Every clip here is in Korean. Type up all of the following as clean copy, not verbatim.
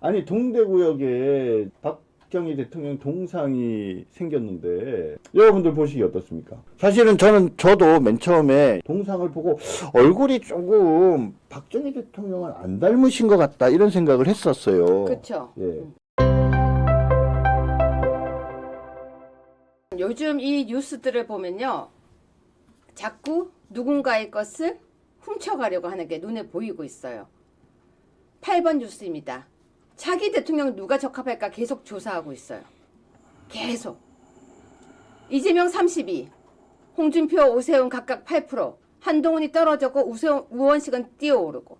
아니 동대구역에 박정희 대통령 동상이 생겼는데 여러분들 보시기 어떻습니까? 사실은 저도 맨 처음에 동상을 보고 얼굴이 조금 박정희 대통령을 안 닮으신 것 같다 이런 생각을 했었어요. 그렇죠. 예. 요즘 이 뉴스들을 보면요, 자꾸 누군가의 것을 훔쳐가려고 하는 게 눈에 보이고 있어요. 8번 뉴스입니다. 차기 대통령 누가 적합할까 계속 조사하고 있어요. 계속. 이재명 32, 홍준표, 오세훈 각각 8%, 한동훈이 떨어졌고 우원식은 뛰어오르고.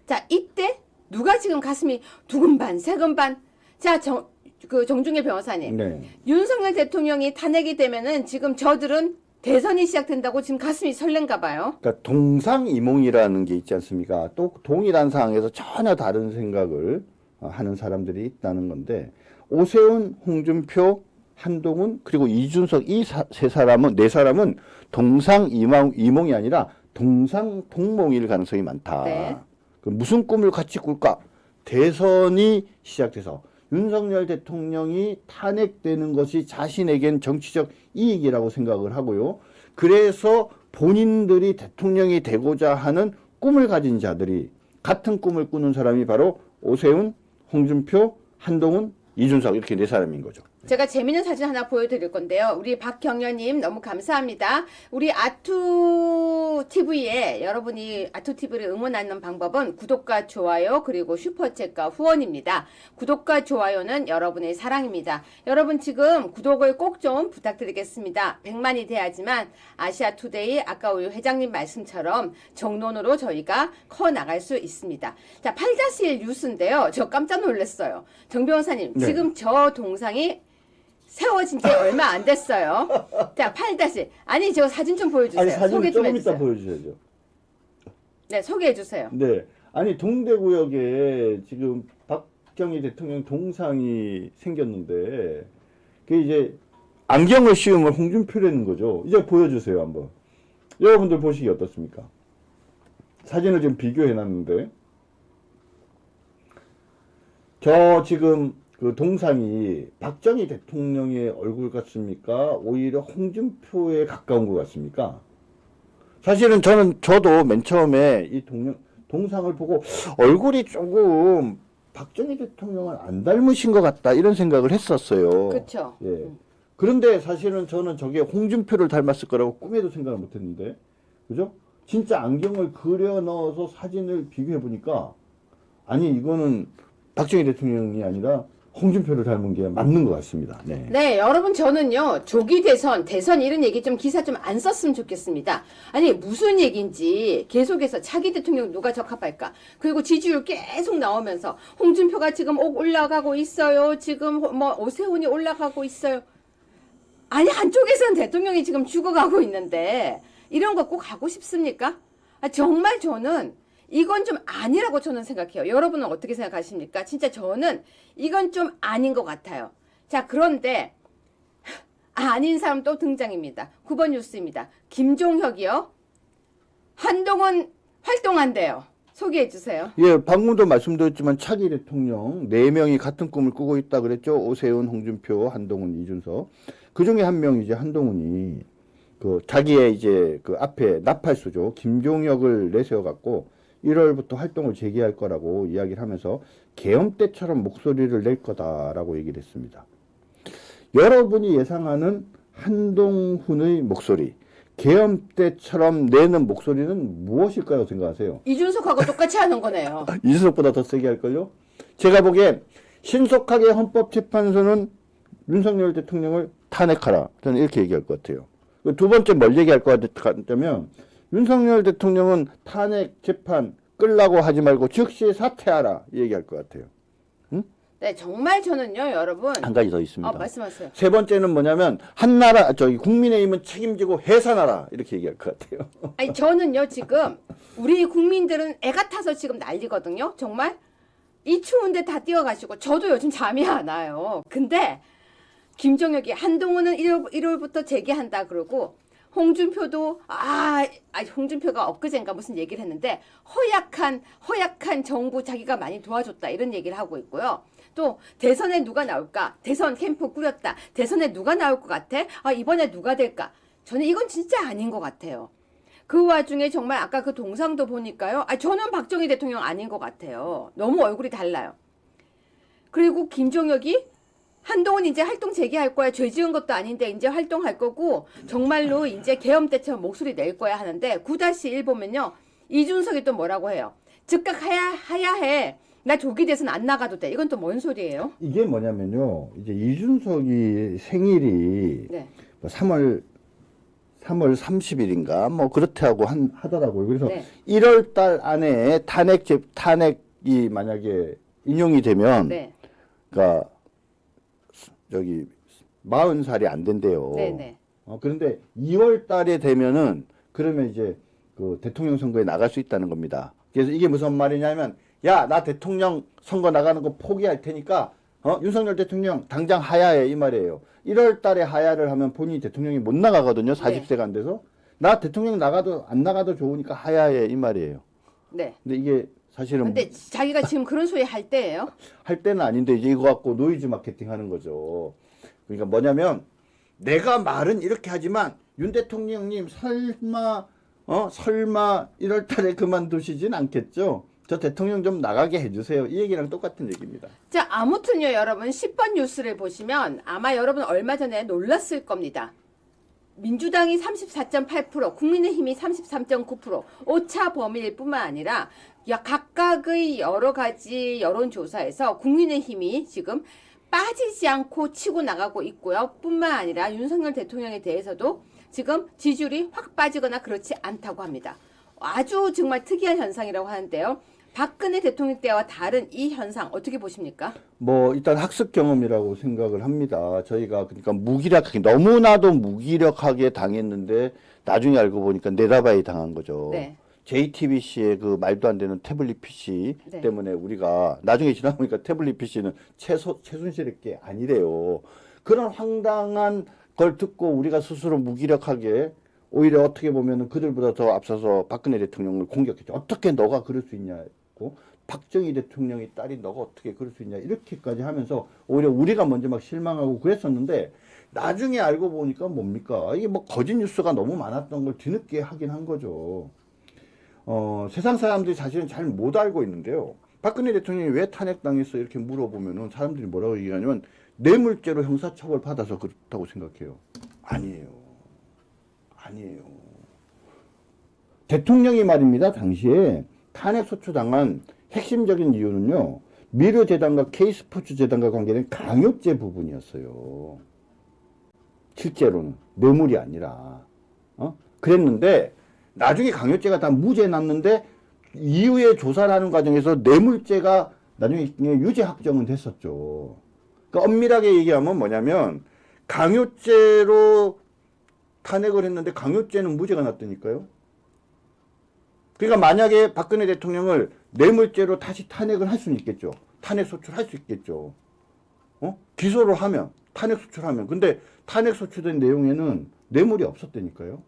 자, 이때 누가 지금 가슴이 두근반, 세근반. 자, 정중혜 변호사님. 네. 윤석열 대통령이 탄핵이 되면은 지금 저들은 대선이 시작된다고 지금 가슴이 설렌가 봐요. 그러니까 동상이몽이라는 게 있지 않습니까? 또 동일한 상황에서 전혀 다른 생각을 하는 사람들이 있다는 건데 오세훈, 홍준표, 한동훈 그리고 이준석 이 네 사람은 동상이몽이 아니라 동상동몽일 가능성이 많다. 네. 무슨 꿈을 같이 꿀까? 대선이 시작돼서 윤석열 대통령이 탄핵되는 것이 자신에겐 정치적 이익이라고 생각을 하고요. 그래서 본인들이 대통령이 되고자 하는 꿈을 가진 자들이 같은 꿈을 꾸는 사람이 바로 오세훈, 홍준표, 한동훈, 이준석 이렇게 네 사람인 거죠. 제가 재밌는 사진 하나 보여드릴 건데요. 우리 박경련님 너무 감사합니다. 우리 아투TV에 여러분이 아투TV를 응원하는 방법은 구독과 좋아요 그리고 슈퍼챗과 후원입니다. 구독과 좋아요는 여러분의 사랑입니다. 여러분 지금 구독을 꼭 좀 부탁드리겠습니다. 100만이 돼야지만 아시아투데이 아까 우리 회장님 말씀처럼 정론으로 저희가 커나갈 수 있습니다. 자, 8-1 뉴스인데요. 저 깜짝 놀랐어요. 정 변호사님, 네. 지금 저 동상이 세워진 지 얼마 안 됐어요. 자, 8-1. 아니, 저 사진 좀 보여주세요. 아니 사진 소개 좀 조금 해주세요. 이따 보여주셔야죠. 네, 소개해주세요. 네. 아니 동대구역에 지금 박정희 대통령 동상이 생겼는데 그게 이제 안경을 씌우면 홍준표라는 거죠. 이제 보여주세요 한번. 여러분들 보시기 어떻습니까? 사진을 지금 비교해 놨는데 저 지금 그 동상이 박정희 대통령의 얼굴 같습니까? 오히려 홍준표에 가까운 것 같습니까? 사실은 저도 맨 처음에 이 동상을 보고 얼굴이 조금 박정희 대통령을 안 닮으신 것 같다 이런 생각을 했었어요. 그렇죠. 예. 그런데 사실은 저는 저게 홍준표를 닮았을 거라고 꿈에도 생각을 못 했는데, 그죠? 진짜 안경을 그려 넣어서 사진을 비교해 보니까, 아니, 이거는 박정희 대통령이 아니라 홍준표를 닮은 게 맞는 것 같습니다. 네. 네, 여러분 저는요 조기 대선 이런 얘기 좀 기사 좀 안 썼으면 좋겠습니다. 아니 무슨 얘기인지 계속해서 차기 대통령 누가 적합할까? 그리고 지지율 계속 나오면서 홍준표가 지금 올라가고 있어요. 지금 뭐 오세훈이 올라가고 있어요. 아니 한쪽에서는 대통령이 지금 죽어가고 있는데 이런 거 꼭 하고 싶습니까? 아, 정말 저는 이건 좀 아니라고 저는 생각해요. 여러분은 어떻게 생각하십니까? 진짜 저는 이건 좀 아닌 것 같아요. 자, 그런데 아닌 사람 또 등장입니다. 9번 뉴스입니다. 김종혁이요. 한동훈 활동한대요. 소개해 주세요. 예, 방금도 말씀드렸지만 차기 대통령 4명이 같은 꿈을 꾸고 있다 그랬죠. 오세훈, 홍준표, 한동훈, 이준석. 그 중에 한 명이제 한동훈이 그 자기의 이제 그 앞에 나팔수죠. 김종혁을 내세워 갖고 1월부터 활동을 재개할 거라고 이야기를 하면서 계엄 때처럼 목소리를 낼 거다라고 얘기를 했습니다. 여러분이 예상하는 한동훈의 목소리, 계엄 때처럼 내는 목소리는 무엇일까요 생각하세요? 이준석하고 똑같이 하는 거네요. 이준석보다 더 세게 할걸요? 제가 보기엔 신속하게 헌법재판소는 윤석열 대통령을 탄핵하라. 저는 이렇게 얘기할 것 같아요. 두 번째 뭘 얘기할 것 같다면 윤석열 대통령은 탄핵 재판 끌라고 하지 말고 즉시 사퇴하라 얘기할 것 같아요. 응? 네, 정말 저는요, 여러분. 한 가지 더 있습니다. 말씀하세요. 세 번째는 뭐냐면 한나라 국민의힘은 책임지고 해산하라 이렇게 얘기할 것 같아요. 아니 저는요 지금 우리 국민들은 애가 타서 지금 난리거든요. 정말 이 추운데 다 뛰어가시고 저도 요즘 잠이 안 와요. 근데 김종혁이 한동훈은 1월부터 재개한다 그러고 홍준표도 홍준표가 엊그젠가 무슨 얘기를 했는데 허약한 정부 자기가 많이 도와줬다 이런 얘기를 하고 있고요. 또 대선에 누가 나올까? 대선 캠프 꾸렸다. 대선에 누가 나올 것 같아? 이번에 누가 될까? 저는 이건 진짜 아닌 것 같아요. 그 와중에 정말 아까 그 동상도 보니까요. 저는 박정희 대통령 아닌 것 같아요. 너무 얼굴이 달라요. 그리고 김종혁이 한동훈 이제 활동 재개할 거야. 죄 지은 것도 아닌데 이제 활동할 거고 정말로 이제 계엄 때처럼 목소리 낼 거야 하는데 9-1 보면요. 이준석이 또 뭐라고 해요. 즉각 하야해. 나 조기 대선 안 나가도 돼. 이건 또 뭔 소리예요? 이게 뭐냐면요. 이제 이준석이 생일이 네. 3월 30일인가 뭐 그렇다고 하더라고요. 그래서 네. 1월 달 안에 탄핵이 만약에 인용이 되면 네. 그러니까 저기 40살이 안 된대요. 네네. 그런데 2월 달에 되면은 그러면 이제 그 대통령 선거에 나갈 수 있다는 겁니다. 그래서 이게 무슨 말이냐면 야, 나 대통령 선거 나가는 거 포기할 테니까 윤석열 대통령 당장 하야해 이 말이에요. 1월 달에 하야를 하면 본인이 대통령이 못 나가거든요. 40세가 안 돼서. 나 대통령 나가도 안 나가도 좋으니까 하야해 이 말이에요. 네. 근데 이게 사실은 근데 자기가 지금 그런 소리 할 때예요? 할 때는 아닌데 이제 이거 갖고 노이즈 마케팅 하는 거죠. 그러니까 뭐냐면 내가 말은 이렇게 하지만 윤 대통령님 설마 1월 달에 그만두시진 않겠죠? 저 대통령 좀 나가게 해주세요. 이 얘기랑 똑같은 얘기입니다. 자, 아무튼요, 여러분 10번 뉴스를 보시면 아마 여러분 얼마 전에 놀랐을 겁니다. 민주당이 34.8%, 국민의힘이 33.9%, 오차 범위일 뿐만 아니라 각각의 여러 가지 여론조사에서 국민의힘이 지금 빠지지 않고 치고 나가고 있고요. 뿐만 아니라 윤석열 대통령에 대해서도 지금 지지율이 확 빠지거나 그렇지 않다고 합니다. 아주 정말 특이한 현상이라고 하는데요. 박근혜 대통령 때와 다른 이 현상 어떻게 보십니까? 뭐 일단 학습 경험이라고 생각을 합니다. 저희가 그러니까 무기력하게 너무나도 무기력하게 당했는데 나중에 알고 보니까 내다바이 당한 거죠. 네. JTBC의 그 말도 안 되는 태블릿 PC 네. 때문에 우리가 나중에 지나보니까 태블릿 PC는 최순실의 게 아니래요. 그런 황당한 걸 듣고 우리가 스스로 무기력하게 오히려 어떻게 보면은 그들보다 더 앞서서 박근혜 대통령을 공격했죠. 어떻게 너가 그럴 수 있냐고. 박정희 대통령의 딸이 너가 어떻게 그럴 수 있냐. 이렇게까지 하면서 오히려 우리가 먼저 막 실망하고 그랬었는데 나중에 알고 보니까 뭡니까? 이게 뭐 거짓 뉴스가 너무 많았던 걸 뒤늦게 하긴 한 거죠. 세상 사람들이 사실은 잘 못 알고 있는데요. 박근혜 대통령이 왜 탄핵당했어? 이렇게 물어보면은 사람들이 뭐라고 얘기하냐면 뇌물죄로 형사처벌 받아서 그렇다고 생각해요. 아니에요. 대통령이 말입니다. 당시에 탄핵 소추당한 핵심적인 이유는요. 미르재단과 K스포츠재단과 관계된 강요죄 부분이었어요. 실제로는 뇌물이 아니라 그랬는데 나중에 강요죄가 다 무죄 났는데 이후에 조사를 하는 과정에서 뇌물죄가 나중에 유죄 확정은 됐었죠. 그러니까 엄밀하게 얘기하면 뭐냐면 강요죄로 탄핵을 했는데 강요죄는 무죄가 났다니까요. 그러니까 만약에 박근혜 대통령을 뇌물죄로 다시 탄핵을 할 수는 있겠죠. 탄핵 소추할 수 있겠죠. 기소를 하면 탄핵 소추하면 근데 탄핵 소추된 내용에는 뇌물이 없었다니까요.